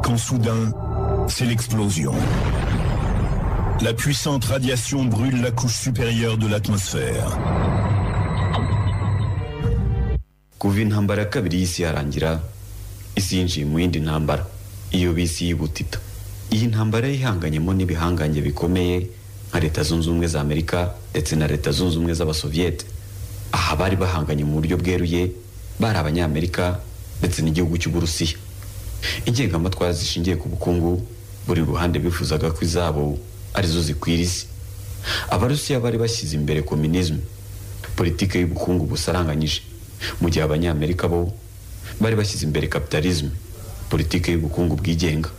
quand soudain, c'est l'explosion. La puissante radiation brûle la couche supérieure de l'atmosphère. Kuva intambara ya kabiri y'isi yarangira, isi yinjiye mu yindi ntambara, iyo bisi y'ubutita. Iyi ntambara yihanganyemo n'ibihanganye bikomeye nka Leta Zunze Ubumwe za Amerika ndetse na Leta Zunze Ubumwe z'Abasoviyete. Aha bari bahanganye mu buryo bweruye, bari Abanyamerika ndetse n'igihugu cy'Uburusiya. Ingengamatwara zishingiye ku bukungu, buri ruhande bifuzaga ko izabo arizo zikwira isi. Abarusiya bari bashyize imbere komunisme, politike y'ubukungu busaranganyije, mu gihe Abanyamerika bo bari bashyize imbere kapitalisme, politike y'ubukungu bwigenga.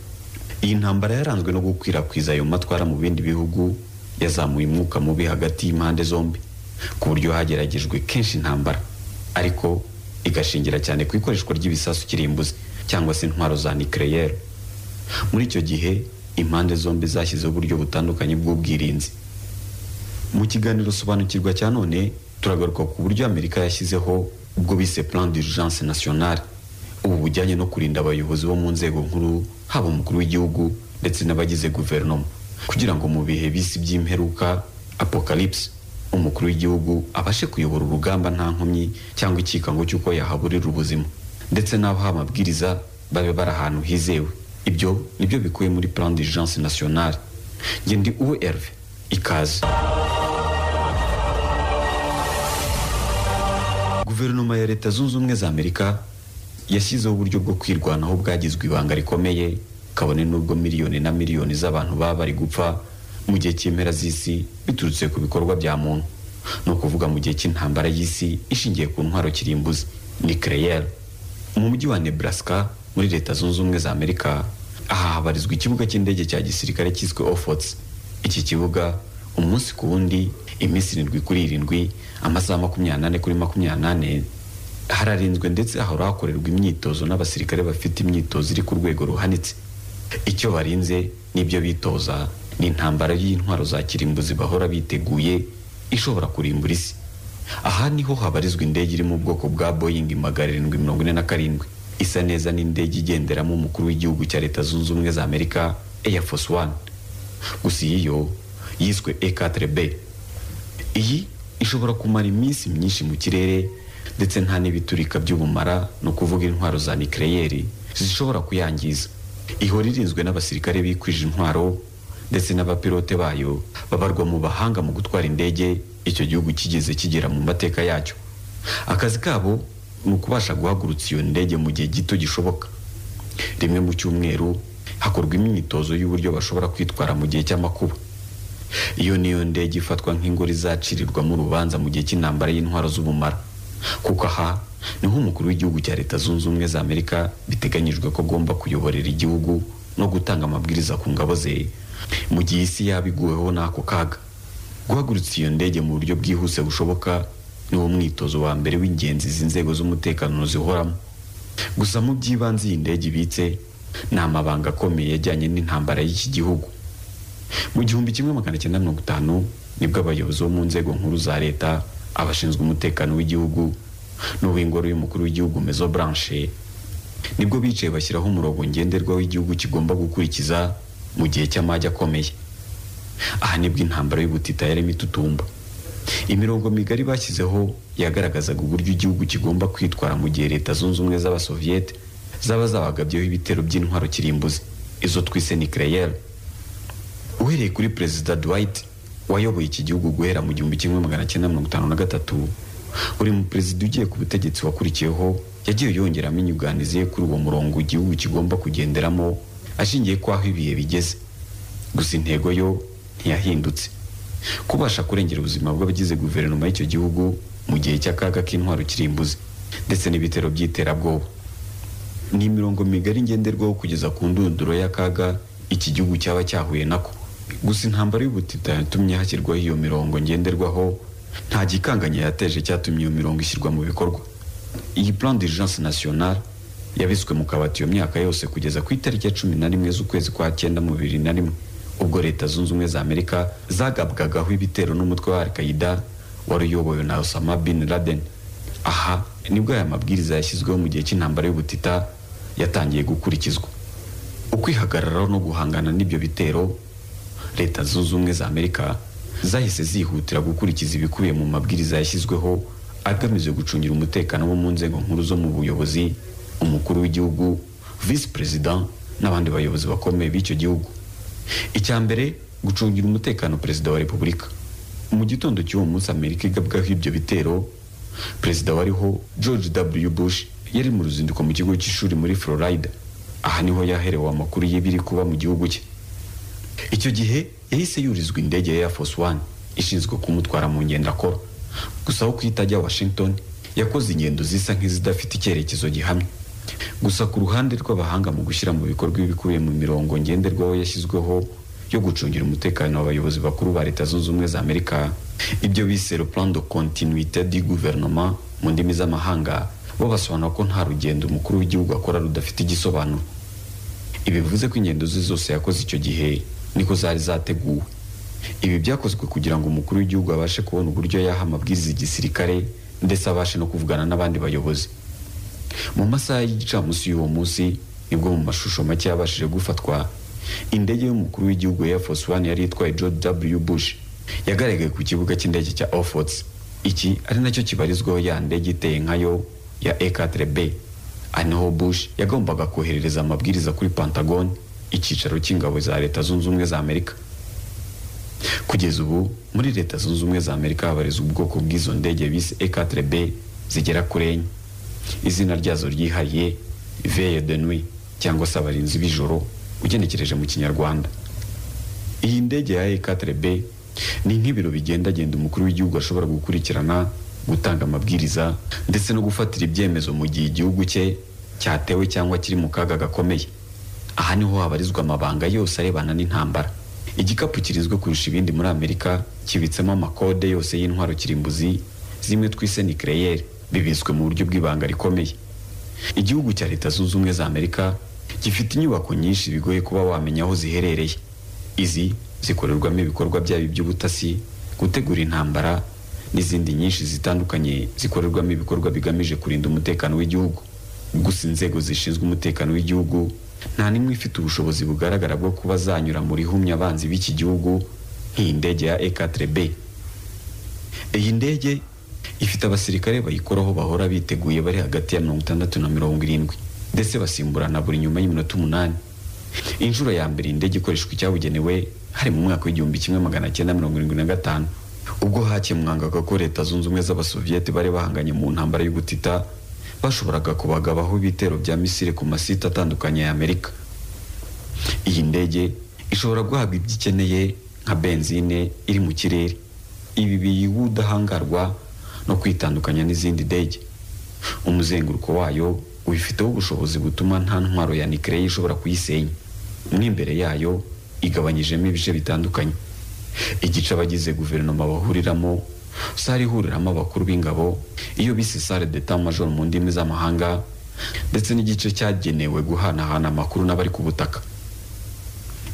Iyi ntambara yaranzwe no gukwirakwiza ayo matwara mu bindi bihugu, yazamuye umwuka mubi hagati y'impande zombi, ku buryo hageragejwe kenshi intambara, ariko igashingira cyane ku ikoreshwa ry'ibisasu kirimbuzi cyangwa se intwaro za nucleaire. Muri icyo gihe impande zombi zashyizeho uburyo butandukanye bw'ubwirinzi. Mu kiganiro sobanukirwa cya none turagaruka ku buryo Amerika yashyizeho ubwo bise plan d'urgence nationale, ubu bujyanye no kurinda abayobozi bo mu nzego nkuru, haba umukuru w'igihugu ndetse n'abagize guverinoma, kugira ngo mu bihe bisi by'imperuka apocalypse, umukuru w'igihugu abashe kuyobora urugamba nta nkomyi cyangwa ikikango cy'uko yahaburira ubuzima, ndetse n'abaha amabwiriza babe bari ahantu hizewe. Ibyo nibyo bikuye muri plan d'urgence nationale. Nge ndi uwe Herve, ikaze. Guverinoma ya Leta Zunze Ubumwe za Amerika yashyizeho uburyo bwo kwirwanaho bwagizwe ibanga rikomeye, kabone n'ubwo miliyoni na miliyoni z'abantu baba bari gupfa mu gihe cy'impera z'isi biturutse ku bikorwa bya muntu, no kuvuga mu gihe cy'intambara y'isi ishingiye ku ntwaro kirimbuzi nucleaire. Mu mujyi wa Nebraska muri Leta Zunze Ubumwe za Amerika, aha habarizwa ikibuga cy'indege cya gisirikare cyiswe Offutt. Iki kibuga umunsi ku wundi, iminsi 7 kuri 7, amasaha 24 kuri 24 hararinzwe, ndetse hahora hakorerwa imyitozo n'abasirikare bafite imyitozo iri ku rwego ruhanitse. Icyo barinze n'ibyo bitoza ni intambara y'intwaro za kirimbuzi bahora biteguye ishobora kurimbura isi. Aha niho habarizwa indege iri mu bwoko bwa Boeing 747, isa neza n'indege igenderamo umukuru w'igihugu cya Leta Zunze Ubumwe za Amerika, Air Force One. Gusa iyo yiswe E4B. Iyi ishobora kumara iminsi myinshi mu kirere, ndetse nta n'ibiturika by'ubumara, no kuvuga intwaro za nucleaire zishobora kuyangiza. Ihora irinzwe n'abasirikare bikwije intwaro, ndetse n'abapilote bayo babarwa mu bahanga mu gutwara indege icyo gihugu kigeze kigera mu mateka yacyo. Akazi kabo ni ukubasha guhagurutsa iyo ndege mu gihe gito gishoboka. Rimwe mu cyumweru hakorwa imyitozo y'uburyo bashobora kwitwara mu gihe cy'amakuba. Iyo niyo ndege ifatwa nk'ingoro izacirirwamo urubanza mu gihe cy'intambara y'intwaro z'ubumara, kuko aha niho umukuru w'igihugu cya Leta Zunze Ubumwe za Amerika biteganyijwe ko agomba kuyoborera igihugu no gutanga amabwiriza ku ngabo ze mu gihe isi yabiguweho n'ako kaga. Guhagurutsa iyo ndege mu buryo bwihuse bushoboka niwo mwitozo wa mbere w'ingenzi izi nzego z'umutekano zihoramo. Gusa mu by'ibanze iyi ndege ibitse ni amabanga akomeye yajyanye n'intambara y'iki gihugu. Mu 1950 nibwo abayobozi bo mu nzego nkuru za leta, abashinzwe umutekano w'igihugu n'uw'ingoro y'umukuru w'igihugu Maison Blanche, nibwo bicaye bashyiraho umurongo ngenderwa w'igihugu kigomba gukurikiza mu gihe cy'amajya akomeye. Aha nibwo intambara y'ubutita yarimo itutumba. Imirongo migari bashyizeho yagaragazaga uburyo igihugu kigomba kwitwara mu gihe Leta Zunze Ubumwe z'Abasoviyete zaba zabagabyeho ibitero by'intwaro kirimbuzi, izo twise nucleaire. Uhereye kuri Perezida Dwight wayoboye iki gihugu guhera mu 1953, uri mu perezida ugiye ku butegetsi wakurikiyeho yagiye yongeramo inyuganizi ye kuri uwo murongo igihugu kigomba kugenderamo, ashingiye ko aho ibihe bigeze. Gusa intego yo ntiyahindutse: kubasha kurengera ubuzima bw'abagize guverinoma y'icyo gihugu mu gihe cy'akaga k'intwaro kirimbuzi ndetse n'ibitero by'iterabwoba. Ni imirongo migari ngenderwaho kugeza ku ndunduro y'akaga iki gihugu cyaba cyahuye nako. Gusa intambara y'ubutita yatumye hashyirwaho iyo mirongo ngenderwaho nta gikanganya yateje cyatumye iyo mirongo ishyirwa mu bikorwa. Iyi plan d'urgence nationale yabiswe mu kabati iyo myaka yose kugeza ku itariki ya 11 z'ukwezi kwa 9 mu 2001, ubwo Leta Zunze Ubumwe za Amerika zagabwagaho ibitero n'umutwe wa Al-Qaeda wari uyobowe na Osama bin Laden. Aha nibwo aya mabwiriza yashyizweho mu gihe cy'intambara y'ubutita yatangiye gukurikizwa. ukwihagararaho no guhangana n'ibyo bitero, Leta Zunze Ubumwe za Amerika zahise zihutira gukurikiza ibikubiye mu mabwiriza yashyizweho agamije gucungira umutekano wo mu nzego nkuru zo mu buyobozi, umukuru w'igihugu, vice president n'abandi bayobozi bakomeye b'icyo gihugu. Icya mbere, gucungira umutekano perezida wa repubulika. Mu gitondo cy'uwo munsi Amerika igabwaho ibyo bitero, perezida wariho George W. Bush yari mu ruzinduko mu kigo cy'ishuri muri Florida. Aha niho yaherewe amakuru y'ibiri kuba mu gihugu cye. Icyo gihe yahise yurizwa indege ya Air Force One ishinzwe kumutwara mu ngendo akora. Gusa aho kwita ajya Washington, yakoze ingendo zisa nk'izidafite icyerekezo gihamye. Gusa ku ruhande rw'abahanga mu gushyira mu bikorwa ibikubiye mu mirongo ngenderwaho yashyizweho yo gucungira umutekano w'abayobozi bakuru ba Leta Zunze Ubumwe za Amerika, ibyo bise le plan de continuité du gouvernement mu ndimi z'amahanga, bo basobanura ko nta rugendo umukuru w'igihugu akora rudafite igisobanuro. Ibi bivuze ko ingendo ze zose yakoze icyo gihe niko zari zateguwe. Ibi byakozwe kugira ngo umukuru w'igihugu abashe kubona uburyo yaha amabwiriza igisirikare ndetse abashe no kuvugana n'abandi bayobozi. Mu masaha y'igicamunsi y'uwo munsi nibwo mu mashusho make yabashije gufatwa indege y'umukuru w'igihugu Air Force One yari itwaye George W. Bush yagaragaye ku kibuga cy'indege cya Offutt. Iki ari nacyo kibarizwaho ya ndege iteye nkayo ya E-4B. Naho Bush yagombaga koherereza amabwiriza kuri Pentagon, icyicaro cy'ingabo za Leta Zunze Ubumwe za Amerika. Kugeza ubu muri Leta Zunze Ubumwe za Amerika habarizwa ubwoko bw'izo ndege bise E-4B zigera kuri enye. Izina ryazo ryihariye Veille de Nuit cyangwa se abarinzi b'ijoro ugenekereje mu Kinyarwanda. Iyi ndege ya E-4B ni nk'ibiro bigendagenda umukuru w'igihugu ashobora gukurikirana, gutanga amabwiriza ndetse no gufatira ibyemezo mu gihe igihugu cye cyatewe cyangwa kiri mu kaga gakomeye. Aha niho habarizwa amabanga yose arebana n'intambara. Igikapu kirizwe kurusha ibindi muri Amerika kibitsemo amakode yose y'intwaro kirimbuzi zimwe twise nucléaire, bibitswe mu buryo bw'ibanga rikomeye. Igihugu cya Leta Zunze Ubumwe za Amerika gifite inyubako nyinshi bigoye kuba wamenya aho ziherereye. Izi zikorerwamo ibikorwa byabo by'ubutasi, gutegura intambara n'izindi nyinshi zitandukanye zikorerwamo ibikorwa bigamije kurinda umutekano w'igihugu. Gusa inzego zishinzwe umutekano w'igihugu nta nimwe ifite ubushobozi bugaragara bwo kuba zanyura muri humya abanzi b'iki gihugu nk'iyi ndege ya E-4B. Iyi ndege ifite abasirikare bayikoraho bahora biteguye bari hagati ya 60 na 70 ndetse basimburana buri nyuma y'iminota 8. Inshuro ya mbere indege ikoreshwa icyabugenewe hari mu mwaka w'1975 ubwo hakemwangaga ko Leta Zunze Ubumwe z'Abasoviyeti bari bahanganye mu ntambara y'ubutita bashoboraga kubagabaho ibitero bya misile ku masite atandukanye ya Amerika. Iyi ndege ishobora guhabwa ibyo ikeneye nka benzine iri mu kirere. Ibi biyiha ubudahangarwa no kwitandukanya n'izindi ndege. Umuzenguruko wayo ubifiteho ubushobozi butuma nta ntwaro ya nucléaire ishobora kuyisenya. N'imbere yayo igabanyijemo ibice bitandukanye. Igice abagize guverinoma bahuriramo, sare ihuriramo abakuru b'ingabo iyo bise salle d'état-major mu ndimi z'amahanga, ndetse n'igice cyagenewe guhanahana amakuru n'abari ku butaka.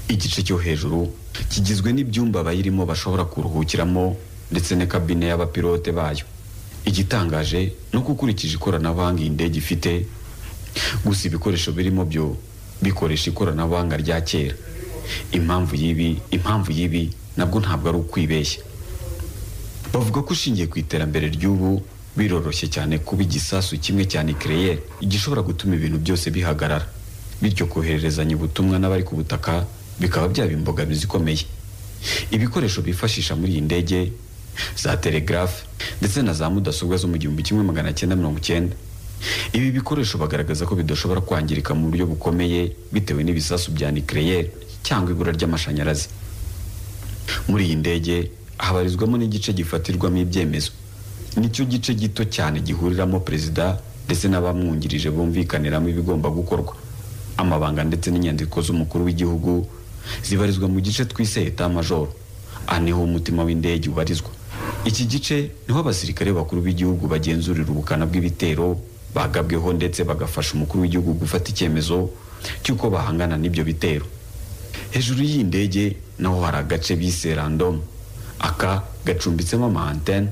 Igice cyo hejuru kigizwe n'ibyumba bayirimo bashobora kuruhukiramo ndetse na kabine y'abapilote bayo. Igitangaje no gukurikije ikoranabuhanga iyi ndege ifite, gusa ibikoresho birimo byo bikoresha ikoranabuhanga rya kera. Impamvu yibi nabwo ntabwo ari ukwibeshya. Bavuga ko ushingiye ku iterambere ry'ubu biroroshye cyane kuba igisasu kimwe cya nucléaire igishobora gutuma ibintu byose bihagarara, bityo kohererezanya ubutumwa n'abari ku butaka bikaba byaba imbogamizi ikomeye. Ibikoresho bifashisha muri iyi ndege, za telegraphe ndetse na za mudasobwa zo mu 1990, ibi bikoresho bagaragaza ko bidashobora kwangirika mu buryo bukomeye bitewe n'ibisasu bya nucléaire cyangwa ibura ry'amashanyarazi. Muri iyi ndege habarizwamo n'igice gifatirwamo ibyemezo. Nicyo gice gito cyane gihuriramo perezida ndetse n'abamwungirije bumvikaniramo ibigomba gukorwa. Amabanga ndetse n'inyandiko z'umukuru w'igihugu zibarizwa mu gice twise état-major. Niho umutima w'indege ubarizwa. Iki gice niho abasirikare bakuru b'igihugu bagenzurira ubukana bw'ibitero bagabweho ndetse bagafasha umukuru w'igihugu gufata icyemezo cy'uko bahangana n'ibyo bitero. Hejuru y'iyi ndege naho hari agace bise random. Aka gacumbitsemo ama-antenne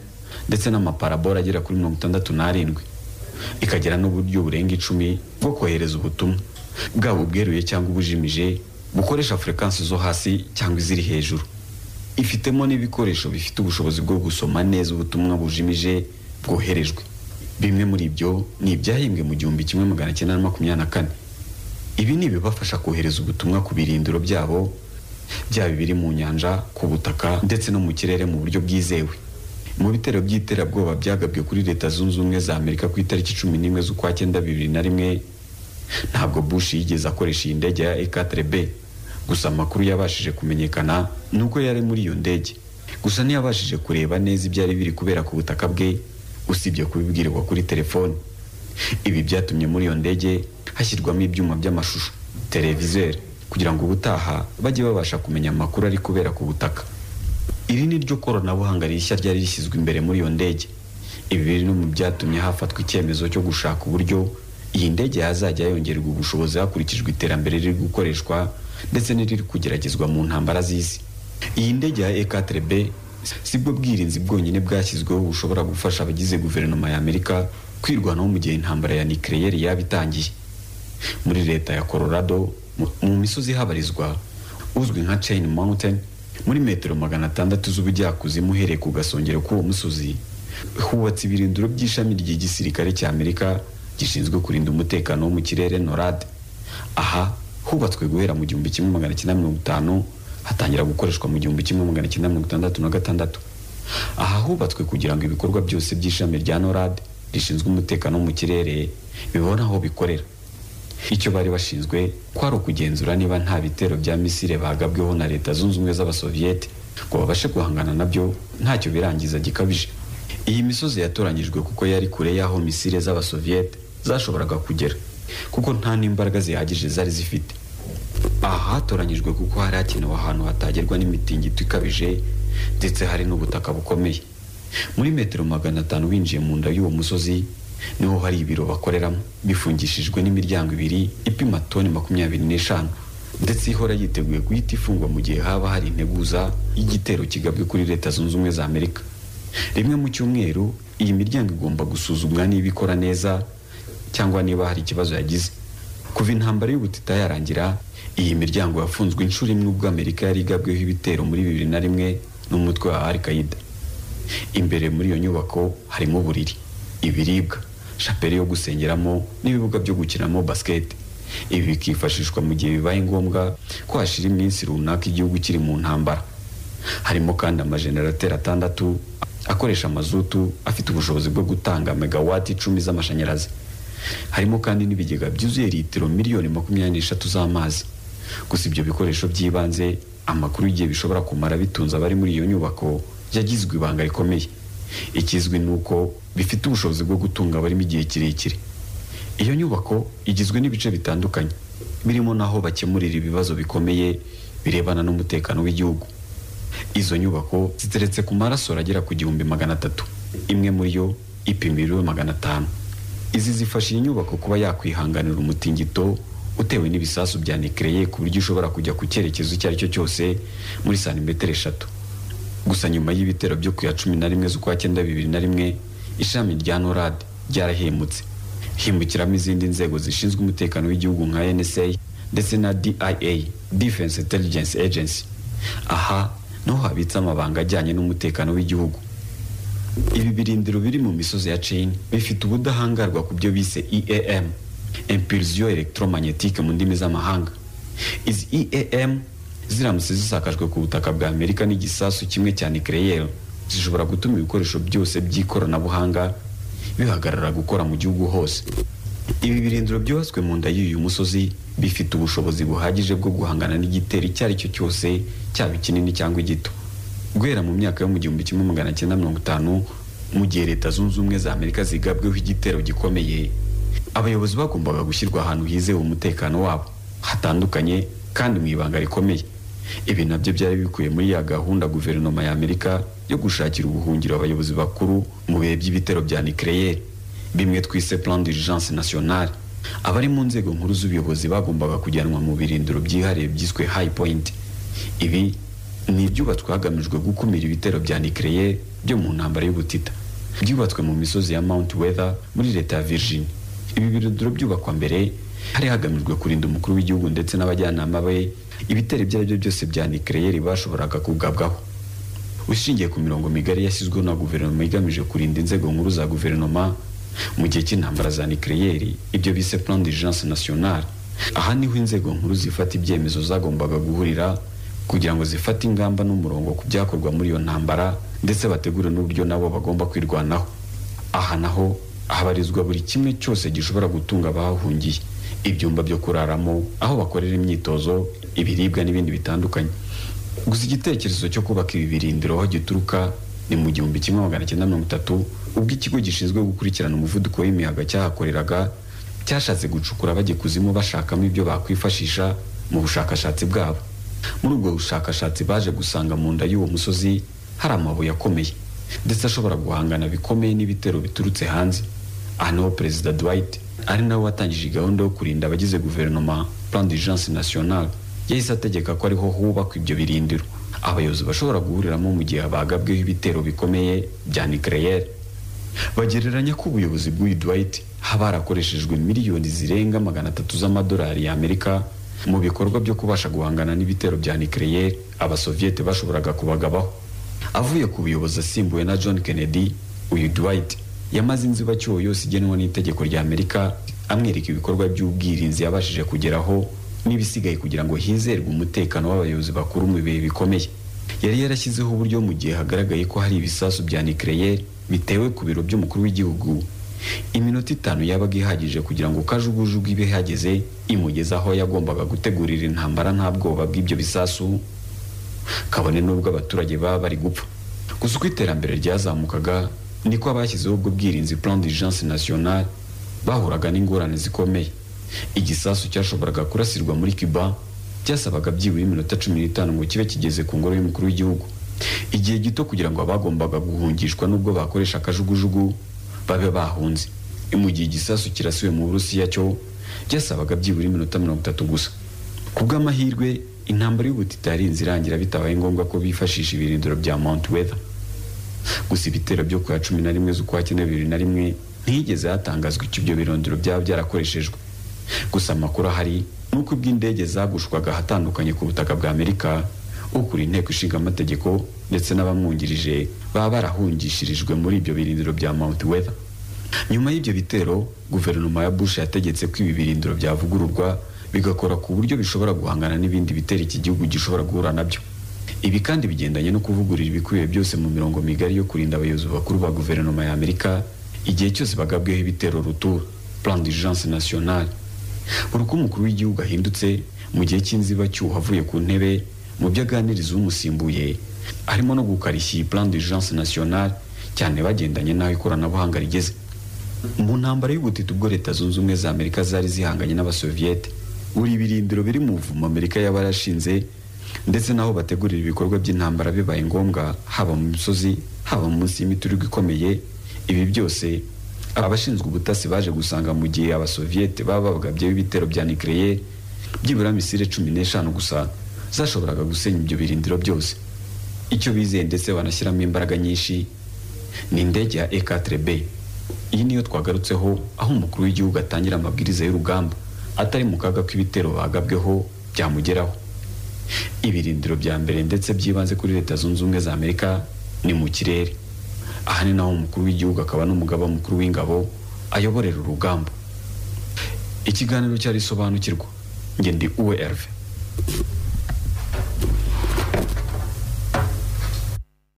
ndetse n'amaparabora agera kuri 67. Ikagira n'uburyo burenga 10 bwo kohereza ubutumwa. bwaba ubweruye cyangwa ubujimije, bukoresha fréquences zo hasi cyangwa iziri hejuru. Ifitemo n'ibikoresho bifite ubushobozi bwo gusoma neza ubutumwa bujimije bwoherejwe. Bimwe muri ibyo ni ibyahimbwe mu 1924. Ibi ni bibafasha kohereza ubutumwa ku birindiro byabo, byaba biri mu nyanja, ku butaka ndetse no mu kirere mu buryo bwizewe. Mu bitero by'iterabwoba byagabwe kuri Leta Zunze Ubumwe za Amerika ku itariki 11 z'ukwa 9 2001, ntabwo Bush yigeze akoresha iyi ndege ya E-4B. Gusa amakuru yabashije kumenyekana nuko yari muri iyo ndege. Gusa ntiyabashije kureba neza ibyari biri kubera ku butaka bwe, usibye kubibwirwa kuri telefone. Ibi byatumye muri iyo ndege hashyirwamo ibyuma by'amashusho, televiseur, kugira ngo ubutaha bajye babasha kumenya amakuru ari kubera ku butaka. Iri ni ryo koranabuhanga rishya ryari rishyizwe imbere muri iyo ndege. Ibi biri no mu byatumye hafatwa icyemezo cyo gushaka uburyo iyi ndege yazajya yongererwa ubushobozi hakurikijwe iterambere riri gukoreshwa ndetse n'iriri kugeragezwa mu ntambara z'isi. Iyi ndege ya E-4B sibwo bwirinzi bwonyine bwashyizweho bushobora gufasha abagize guverinoma ya Amerika kwirwanaho mu gihe intambara ya nucleaire yaba itangiye. Muri leta ya Colorado, mu misozi habarizwa uzwi nka Chain Mountain, muri metero 600 z'ubujyakuzimu uhereye ku gasongero k'uwo musozi, hubatse ibirindiro by'ishami ry'igisirikare cya Amerika gishinzwe kurinda umutekano wo mu kirere NORAD. Aha hubatswe guhera mu 1950, hatangira gukoreshwa mu 1966. Aha hubatswe kugira ngo ibikorwa byose by'ishami rya NORAD rishinzwe umutekano wo mu kirere bibona aho bikorera. Icyo bari bashinzwe kwari ukugenzura niba nta bitero bya misile bagabweho na Leta Zunze Ubumwe z'Abasoviete ngo babashe guhangana nabyo ntacyo birangiza gikabije. Iyi misozi yatoranyijwe kuko yari kure y'aho misile z'Abasoviete zashoboraga kugera, kuko nta n'imbaraga zihagije zari zifite. Aha hatoranyijwe kuko hari hakenewe ahantu hatagerwa n'imitingito ikabije ndetse hari n'ubutaka bukomeye. Muri metero 500 winjiye mu nda y'uwo musozi niho hari ibiro bakoreramo, bifungishijwe n'imiryango ibiri ipima toni 25, ndetse ihora yiteguye guhita ifungwa mu gihe haba hari integuza y'igitero kigabwe kuri Leta Zunze Ubumwe za Amerika. Rimwe mu cyumweru iyi miryango igomba gusuzumwa niba ikora neza cyangwa niba hari ikibazo yagize. Kuva intambara y'ubutita yarangira, iyi miryango yafunzwe inshuro imwe ubwo Amerika yari igabweho ibitero muri 2001 n'umutwe wa Al-Qaeda. Imbere muri iyo nyubako harimo uburiri, ibiribwa, chapelle yo gusengeramo n'ibibuga byo gukinamo basket. Ibi bikifashishwa mu gihe bibaye ngombwa ko hashira iminsi runaka igihugu kiri mu ntambara. Harimo kandi amajenerateri 6 akoresha mazutu afite ubushobozi bwo gutanga megawati 10 z'amashanyarazi. Harimo kandi n'ibigega byuzuye litiro miliyoni 23 z'amazi. Gusa ibyo bikoresho by'ibanze, amakuru igihe bishobora kumara bitunza abari muri iyo nyubako yagizwe ibanga rikomeye. Ikizwi nuko bifite ubushobozi bwo gutunga abari mu gihe kirekire. Iyo nyubako igizwe n'ibice bitandukanye, birimo naho bakemurira ibibazo bikomeye birebana n'umutekano w'igihugu. Izo nyubako ziteretse ku maraso agera ku 1300, imwe muri yo ipimiriwe 500. Izi zifasha inyubako kuba yakwihanganira umutingito utewe n'ibisasu bya nucleaire ku buryo ushobora kujya ku cyerekezo icyo ari cyo cyose muri santimetero 3. Gusa nyuma y'ibitero byo ku ya 11 z'ukwa 9 2001, ishami rya NORAD ryarahemutse, himukiramo izindi nzego zishinzwe umutekano w'igihugu nka NSA ndetse na DIA, Defense Intelligence Agency. Aha no habitse amabanga ajyanye n'umutekano w'igihugu. Ibi birindiro biri mu misozi ya Chain bifite ubudahangarwa ku byo bise EAM, impulsion electromagnetique mu ndimi z'amahanga. Izi EAM ziramutse zisakajwe ku butaka bwa Amerika n'igisasu kimwe cya nucleaire, zishobora gutuma ibikoresho byose by'ikoranabuhanga bihagarara gukora mu gihugu hose. Ibi birindiro byubatswe mu nda y'uyu musozi bifite ubushobozi buhagije bwo guhangana n'igitero icyo ari cyo cyose, cyaba kinini cyangwa igito. Guhera mu myaka yo mu 1950, mu gihe Leta Zunze Ubumwe za Amerika zigabweho igitero gikomeye, abayobozi bagombaga gushyirwa ahantu hizewe umutekano wabo, hatandukanye kandi mu ibanga rikomeye. Ibi nabyo byari bikuye muri ya gahunda guverinoma ya Amerika yo gushakira ubuhungiro abayobozi bakuru mu bihe by'ibitero bya nucleaire, bimwe twise plan d'urgence nationale. Abari mu nzego nkuru z'ubuyobozi bagombaga kujyanwa mu birindiro byihariye byiswe high point. Ibi ni ibyubatswe hagamijwe gukumira ibitero bya nucleaire byo mu ntambara y'ubutita. Byubatswe mu misozi ya Mount Weather muri Leta ya Virginia. Ibi birindiro byubakwa mbere hari hagamijwe kurinda umukuru w'igihugu ndetse n'abajyanama be ibitero ibyo ari byo byose bya nucleaire bashoboraga kugabwaho. Ushingiye ku mirongo migari yashyizweho na guverinoma igamije kurinda inzego nkuru za guverinoma mu gihe cy'intambara za nucleaire, ibyo bise plan d'urgence nationale, aha niho inzego nkuru zifata ibyemezo zagombaga guhurira kugira ngo zifate ingamba n'umurongo ku byakorwa muri iyo ntambara ndetse bategure n'uburyo nabo bagomba kwirwanaho. Aha naho habarizwa buri kimwe cyose gishobora gutunga abahungiye, ibyumba byo kuraramo, aho bakorera imyitozo, ibiribwa n'ibindi bitandukanye. Gusa igitekerezo cyo kubaka ibi birindiro aho gituruka ni mu 1930 ubwo ikigo gishinzwe gukurikirana umuvuduko w'imiyaga cyahakoreraga cyashatse gucukura bajye kuzimu bashakamo ibyo bakwifashisha mu bushakashatsi bwabo. Muri ubwo bushakashatsi baje gusanga mu nda y'uwo musozi hari amabuye akomeye ndetse ashobora guhangana bikomeye n'ibitero biturutse hanze. Aha niho Perezida Dwight ari nawe watangije gahunda yo kurinda abagize guverinoma, plan d'urgence nationale, yahise ategeka ko ariho hubakwa ibyo birindiro abayobozi bashobora guhuriramo mu gihe bagabweho ibitero bikomeye bya nucleaire. Bagereranya ko ubuyobozi bw'uyu Dwight haba harakoreshejwe miliyoni zirenga 300 z'amadolari y'Amerika mu bikorwa byo kubasha guhangana n'ibitero bya nucleaire abasoviete bashoboraga kubagabaho. Avuye ku buyobozi asimbuwe na John Kennedy, uyu Dwight yamaze inzibacyuho yose igenwa n'itegeko rya Amerika, amwereka ibikorwa by'ubwirinzi yabashije kugeraho n'ibisigaye kugira ngo hizerwe umutekano w'abayobozi bakuru mu bihe bikomeye. Yari yarashyizeho uburyo mu gihe hagaragaye ko hari ibisasu bya nucleaire bitewe ku biro by'umukuru w'igihugu, iminota 5 yabaga ihagije kugira ngo kajugujugu ibe hageze imugeza aho yagombaga gutegurira intambara nta bwoba bw'ibyo bisasu, kabone n'ubwo abaturage baba bari gupfa. Gusa uko iterambere ryazamukaga niko abashyizeho ubwo bwirinzi plan d'urgence nationale bahuraga n'ingorane zikomeye. Igisasu cyashoboraga kurasirwa muri Cuba cyasabaga byibura iminota 15 ngo kibe kigeze ku ngoro y'umukuru w'igihugu, igihe gito kugira ngo abagombaga guhungishwa n'ubwo bakoresha akajugujugu babe bahunze. Mu gihe igisasu kirasiwe mu Burusiya cyo cyasabaga byibura iminota 30 gusa. Kubw'amahirwe intambara y'ubutita yarinze irangira bitabaye ngombwa ko bifashisha ibirindiro bya Mount Weather. Gusa ibitero byo ku ya 11 z'ukwa 2001 ntiyigeze hatangazwa icyo ibyo birindiro byaba byarakoreshejwe. Gusa amakuru ahari nuko ubw'indege zagushwaga hatandukanye ku butaka bwa Amerika, ukuri inteko ishinga amategeko ndetse n'abamwungirije baba barahungishirijwe muri ibyo birindiro bya Mount Weather. Nyuma y'ibyo bitero, guverinoma ya Bush yategetse ko ibi birindiro byavugururwa bigakora ku buryo bishobora guhangana n'ibindi bitero iki gihugu gishobora guhura nabyo. Ibi kandi bigendanye no kuvugurura ibikwiye byose mu mirongo migari yo kurinda abayobozi bakuru ba guverinoma ya Amerika igihe cyose bagabweho ibitero rutura, plan d'urgence nationale. Uruko umukuru w'igihugu ahindutse mu gihe cy'inzibacyuho avuye ku ntebe, mu byo aganiriza umusimbuye harimo no gukarishya iyi plan d'urgence nationale cyane bagendanye n'aho ikoranabuhanga rigeze. Mu ntambara y'ubutita ubwo Leta Zunze Ubumwe za Amerika zari zihanganye n'abasoviete, buri birindiro biri mu buvumo Amerika yabarashinze ndetse naho bategurira ibikorwa by'intambara bibaye ngombwa, haba mu misozi haba munsi y'imiturirwa ikomeye. Ibi byose abashinzwe ubutasi baje gusanga mu gihe abasoviete baba bagabye ibitero bya nucleaire byibura misile 15 gusa zashoboraga gusenya ibyo birindiro byose. Icyo bizeye ndetse banashyiramo imbaraga nyinshi ni indege ya E4B. Iyi niyo twagarutseho aho umukuru w'igihugu atangira amabwiriza y'urugamba atari mu kaga kw'ibitero bagabweho byamugeraho. Ibirindiro bya mbere ndetse byibanze kuri Leta Zunze Ubumwe za Amerika ni mu kirere. Aha ni naho umukuru w'igihugu akaba n'umugaba mukuru w'ingabo ayoborera urugamba. Ikiganiro cyari sobanukirwa. Nge ndi Uwe Herve.